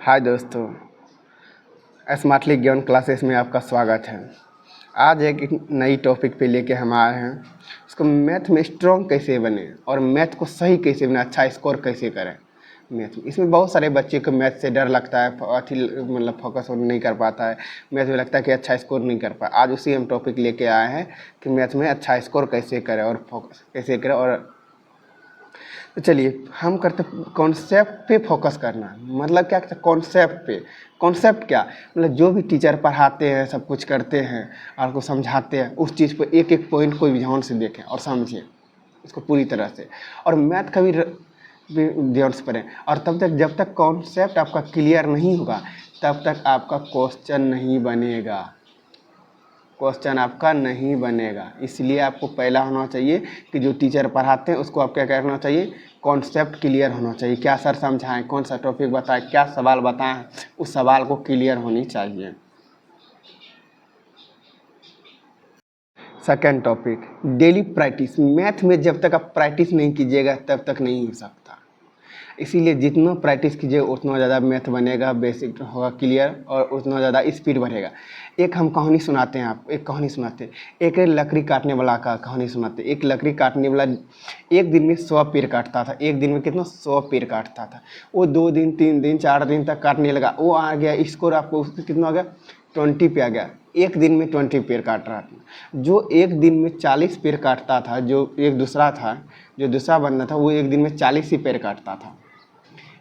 हाय दोस्तों, स्मार्टली ज्ञान क्लासेस में आपका स्वागत है। आज एक नई टॉपिक पे लेके हम आए हैं। इसको मैथ में स्ट्रॉन्ग कैसे बने और मैथ को सही कैसे बने, अच्छा स्कोर कैसे करें मैथ में। इसमें बहुत सारे बच्चे को मैथ से डर लगता है, मतलब फोकस नहीं कर पाता है। मैथ में लगता है कि अच्छा स्कोर नहीं कर पाए। आज उसी हम टॉपिक लेके आए हैं कि मैथ में अच्छा स्कोर कैसे करें और फोकस कैसे करें। और तो चलिए हम करते कॉन्सेप्ट पे फोकस करना, मतलब क्या कॉन्सेप्ट पे। कॉन्सेप्ट क्या, मतलब जो भी टीचर पढ़ाते हैं, सब कुछ करते हैं, आपको समझाते हैं, उस चीज़ पर एक एक पॉइंट को ध्यान से देखें और समझें इसको पूरी तरह से। और मैथ का भी ध्यान से पढ़ें। और तब तक जब तक कॉन्सेप्ट आपका क्लियर नहीं होगा तब तक आपका क्वेश्चन नहीं बनेगा, क्वेश्चन आपका नहीं बनेगा। इसलिए आपको पहला होना चाहिए कि जो टीचर पढ़ाते हैं उसको आप क्या करना चाहिए, कॉन्सेप्ट क्लियर होना चाहिए। क्या सर समझाएं, कौन सा टॉपिक बताएं, क्या सवाल बताएं, उस सवाल को क्लियर होनी चाहिए। Second topic, daily practice. Math में जब तक आप प्रैक्टिस नहीं कीजिएगा तब तक नहीं हो सकता। इसीलिए जितना प्रैक्टिस कीजिए उतना ज़्यादा मैथ बनेगा, बेसिक होगा क्लियर, और उतना ज़्यादा स्पीड बढ़ेगा। एक हम कहानी सुनाते हैं आपको, एक कहानी सुनाते हैं। एक लकड़ी काटने वाला का कहानी सुनाते हैं। एक लकड़ी काटने वाला एक दिन में 100 पेड़ काटता था। एक दिन में कितना 100 पेड़ काटता था। वो 2 दिन 3 दिन 4 दिन तक काटने लगा। वो आ गया स्कोर, आपको उसको कितना आ गया, 20 पे आ गया। एक दिन में 20 पेड़ काट रहा था। जो एक दिन में 40 पेड़ काटता था, जो एक दूसरा था, जो दूसरा बंदा था, वो एक दिन में 40 ही पेड़ काटता था।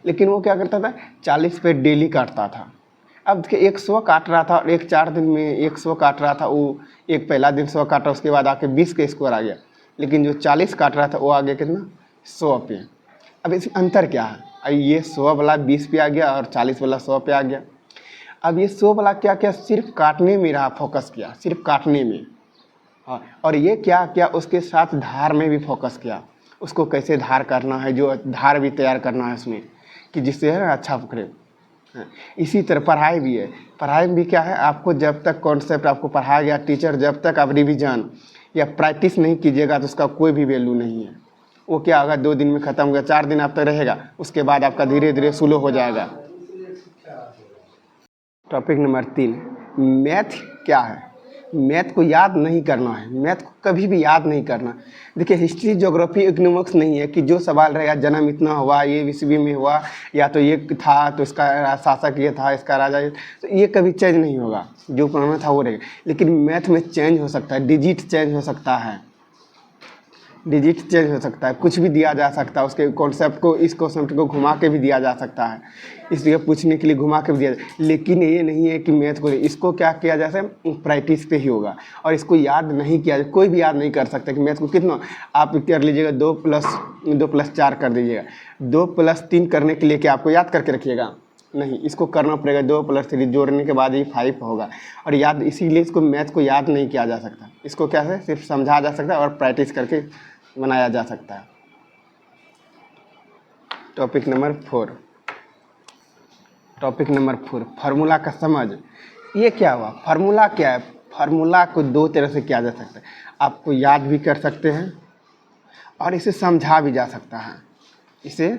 लेकिन वो क्या करता था, 40 पे डेली काटता था। अब देखिए, एक 100 काट रहा था और एक 4 दिन में 100 काट रहा था। वो एक पहला दिन 100 काटा, उसके बाद आके 20 का स्कोर आ गया। लेकिन जो 40 काट रहा था वो आ गया कितना, 100 पे। अब इसमें अंतर क्या है, अब ये 100 वाला 20 पे आ गया और 40 वाला 100 पे आ गया। अब ये 100 वाला क्या किया, सिर्फ काटने में रहा, फोकस किया सिर्फ काटने में। हाँ, और ये क्या किया, उसके साथ धार में भी फोकस किया। उसको कैसे धार करना है, जो धार भी तैयार करना है उसमें, कि जिससे है अच्छा पकड़े। इसी तरह पढ़ाई भी है। पढ़ाई में भी क्या है, आपको जब तक कॉन्सेप्ट आपको पढ़ाया गया टीचर, जब तक आप रिवीजन या प्रैक्टिस नहीं कीजिएगा तो उसका कोई भी वैल्यू नहीं है। वो क्या होगा, 2 दिन में ख़त्म हो गया, 4 दिन आप तक रहेगा, उसके बाद आपका धीरे धीरे स्लो हो जाएगा। टॉपिक नंबर 3, मैथ क्या है। मैथ को याद नहीं करना है, मैथ को कभी भी याद नहीं करना। देखिए, हिस्ट्री ज्योग्राफी इकोनॉमिक्स नहीं है कि जो सवाल रहेगा जन्म इतना हुआ, ये ईस्वी में हुआ, या तो ये था तो इसका शासक ये था, इसका राजा ये, तो ये कभी चेंज नहीं होगा। जो पुराना था वो रहेगा। लेकिन मैथ में चेंज हो सकता है, डिजिट चेंज हो सकता है, डिजिट चेंज हो सकता है, कुछ भी दिया जा सकता है। उसके कॉन्सेप्ट को, इस कॉन्सेप्ट को घुमा के भी दिया जा सकता है, इसलिए पूछने के लिए घुमा के भी दिया जाए। लेकिन ये नहीं है कि मैथ को, इसको क्या किया जाए, प्रैक्टिस पे ही होगा। और इसको याद नहीं किया जाए, कोई भी याद नहीं कर सकता कि मैथ को कितना आप कर लीजिएगा, 2+4 कर दीजिएगा। 2+3 करने के लिए क्या आपको याद करके रखिएगा, नहीं, इसको करना पड़ेगा। 2+3 जोड़ने के बाद ही 5 होगा। और याद, इसीलिए इसको मैथ को याद नहीं किया जा सकता। इसको क्या है, सिर्फ समझा जा सकता है और प्रैक्टिस करके बनाया जा सकता है। टॉपिक नंबर 4, फार्मूला का समझ। ये क्या हुआ, फार्मूला क्या है। फार्मूला को 2 तरह से किया जा सकता है। आपको याद भी कर सकते हैं और इसे समझा भी जा सकता है, इसे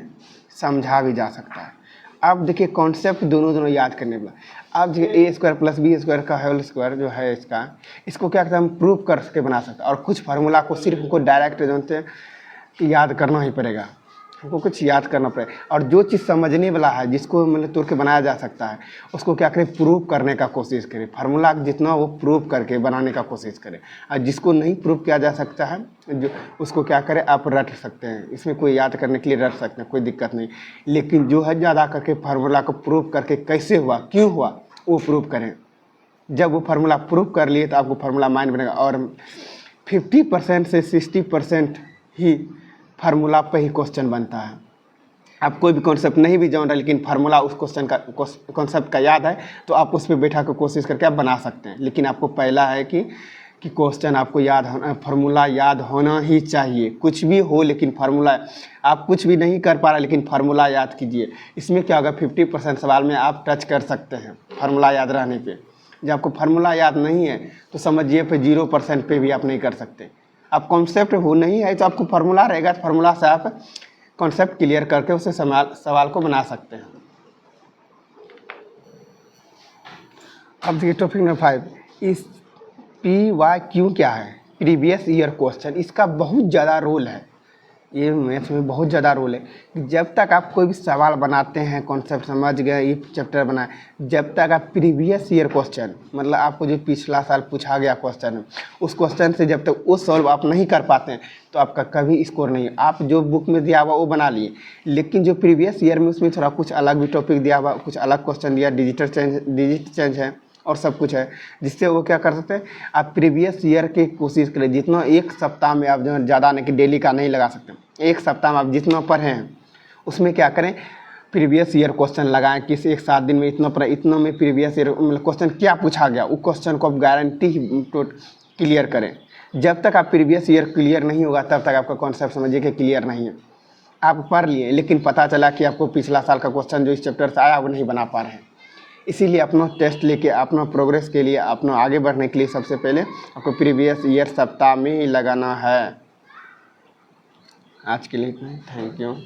समझा भी जा सकता है। अब देखिए, कॉन्सेप्ट दोनों याद करने वाला। अब देखिए, a² + b² का होल स्क्वायर जो है इसको क्या करते हैं, हम प्रूव करके बना सकते हैं। और कुछ फार्मूला को सिर्फ हमको डायरेक्ट जानते हैं कि याद करना ही पड़ेगा, हमको कुछ याद करना पड़ेगा। और जो चीज़ समझने वाला है, जिसको मतलब तोड़ के बनाया जा सकता है, उसको क्या करें, प्रूव करने का कोशिश करें। फार्मूला जितना वो प्रूव करके बनाने का कोशिश करें। और जिसको नहीं प्रूव किया जा सकता है, जो उसको क्या करें, आप रट सकते हैं। इसमें कोई याद करने के लिए रट सकते हैं, कोई दिक्कत नहीं। लेकिन जो है ज़्यादा करके फार्मूला को प्रूव करके कैसे हुआ, क्यों हुआ, वो प्रूव करें। जब वो फार्मूला प्रूव कर लिए तो आपको फार्मूला माइंड बनेगा। और 50% से 60% ही फार्मूला पे ही क्वेश्चन बनता है। आप कोई भी कॉन्सेप्ट नहीं भी जान रहे, लेकिन फार्मूला उस क्वेश्चन का, कॉन्सेप्ट का याद है, तो आप उस पर बैठा कर कोशिश करके आप बना सकते हैं। लेकिन आपको पहला है कि क्वेश्चन आपको याद होना, फार्मूला याद होना ही चाहिए। कुछ भी हो, लेकिन फार्मूला, आप कुछ भी नहीं कर पा रहे लेकिन फार्मूला याद कीजिए। इसमें क्या होगा, 50% सवाल में आप टच कर सकते हैं फार्मूला याद रहने पे। जब आपको फार्मूला याद नहीं है तो समझिए फिर 0% पे भी आप नहीं कर सकते। आप कॉन्सेप्ट वो नहीं है तो आपको फार्मूला रहेगा, तो फार्मूला से आप कॉन्सेप्ट क्लियर करके उससे सवाल को बना सकते हैं। अब देखिए टॉपिक नंबर 5, इस PYQ क्या है? Previous year question. इसका बहुत ज़्यादा रोल है, ये मैथ्स में बहुत ज़्यादा रोल है। जब तक आप कोई भी सवाल बनाते हैं, कॉन्सेप्ट समझ गए, ये चैप्टर बनाए, जब तक आप प्रीवियस ईयर क्वेश्चन, मतलब आपको जो पिछला साल पूछा गया क्वेश्चन है, उस क्वेश्चन से जब तक वो सॉल्व आप नहीं कर पाते हैं तो आपका कभी स्कोर नहीं है। आप जो बुक में दिया हुआ वो बना लिए, लेकिन जो प्रीवियस ईयर में उसमें थोड़ा कुछ अलग भी टॉपिक दिया हुआ, कुछ अलग क्वेश्चन दिया, डिजिट चेंज है और सब कुछ है, जिससे वो क्या कर सकते हैं, आप प्रीवियस ईयर की कोशिश करें। जितना एक सप्ताह में आप जो ज़्यादा नहीं कि डेली का नहीं लगा सकते, एक सप्ताह में आप जितना पढ़े हैं उसमें क्या करें, प्रीवियस ईयर क्वेश्चन लगाएं। किसी एक 7 दिन में इतना पढ़े, इतना में प्रीवियस ईयर मतलब क्वेश्चन क्या पूछा गया, वो क्वेश्चन को आप गारंटी क्लियर करें। जब तक आप प्रीवियस ईयर क्लियर नहीं होगा तब तक आपका कॉन्सेप्ट समझिए कि क्लियर नहीं है। आप पढ़ लिए लेकिन पता चला कि आपको पिछला साल का क्वेश्चन जो इस चैप्टर से आया वो नहीं बना पा रहे हैं। इसीलिए अपना टेस्ट लेके अपना प्रोग्रेस के लिए, अपना आगे बढ़ने के लिए सबसे पहले आपको प्रीवियस ईयर सप्ताह में ही लगाना है। आज के लिए इतना ही, थैंक यू।